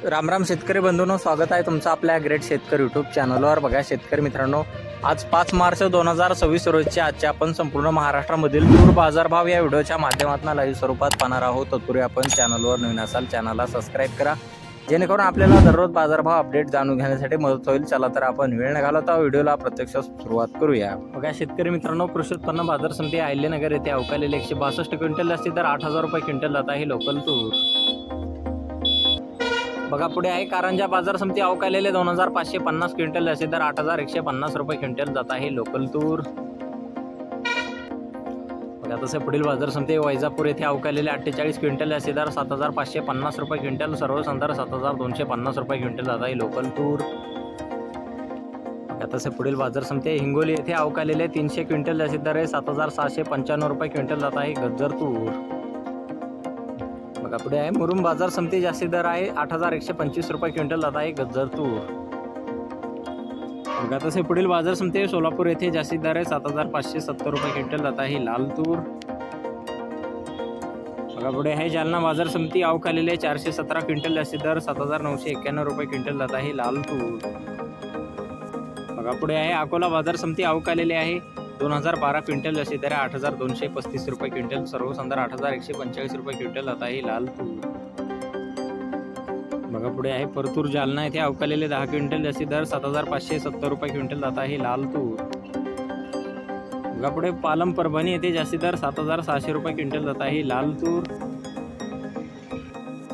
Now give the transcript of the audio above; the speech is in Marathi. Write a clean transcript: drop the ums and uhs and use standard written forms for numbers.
रामराम शेतकरी बंधूंनो, स्वागत आहे तुमचं आपल्या ग्रेट शेतकरी यूट्यूब चॅनलवर। बघा शेतकरी मित्रांनो, आज 5 मार्च 2026 रोजच्या आजच्या आपण संपूर्ण महाराष्ट्रामधील तूर बाजारभाव या व्हिडिओच्या माध्यमातून लाईव्ह स्वरूपात पाहणार आहोत। तत्पूर्वी आपण चॅनलवर नवीन असाल चॅनलला सबस्क्राईब करा, जेणेकरून आपल्याला दररोज बाजारभाव अपडेट जाणून घेण्यासाठी मदत होईल। चला तर आपण वेळ न घालवता व्हिडिओला प्रत्यक्ष सुरुवात करूया। बघा शेतकरी मित्रांनो, कृषी उत्पन्न बाजार समिती अहिल्यानगर येथे अवकालेले 162 क्विंटल जास्ती दर 8,000 रुपये क्विंटल जात आहे लोकल तूर। बघा पुढे आहे कारंजा बाजार समिती अवकालेले 2,550 क्विंटल जास्ती दर 8,150 रुपये क्विंटल जात आहे लोकल तूर। बघा तसे पुढील बाजार समिती वैजापूर येथे अवकालेले 48 क्विंटल जास्ती दर 7,550 रुपये क्विंटल, सर्वसाधारण 7,250 रुपये क्विंटल जात आहे लोकल तूर। बघा तसे पुढील बाजार समिती हिंगोली येथे अवकालेले 300 क्विंटल जास्ती दर 7,695 रुपये क्विंटल जात आहे गज्जर तूर। बघा पुढे आहे मुरुम बाजार समिती जास्ती दर आहे 8,125 रुपये क्विंटल जात आहे गज्जर तूर। बघा तसे पुढील बाजार समिती सोलापूर येथे जास्ती दर आहे 7,570 रुपये क्विंटल जात आहे लाल तूर। बघा पुढे आहे जालना बाजार समिती अवकालेले 417 क्विंटल जास्ती दर 7,991 रुपये क्विंटल जात आहे लाल तूर। बघा पुढे आहे अकोला बाजार समिती अवकालेले आहे 2,012 क्विंटल जास्ती दर 8,235 रुपये क्विंटल, सर्वसाधारण 8,145 रुपये क्विंटल जात आहे लाल तूर। बघा पुढे आहे परतूर जालना येथे अवकालेले 10 क्विंटल जास्ती दर 7,570 रुपये क्विंटल जात आहे लाल तूर। बघा पुढे पालम परभणी येथे जास्ती दर 7,600 रुपये क्विंटल जात आहे लाल तूर।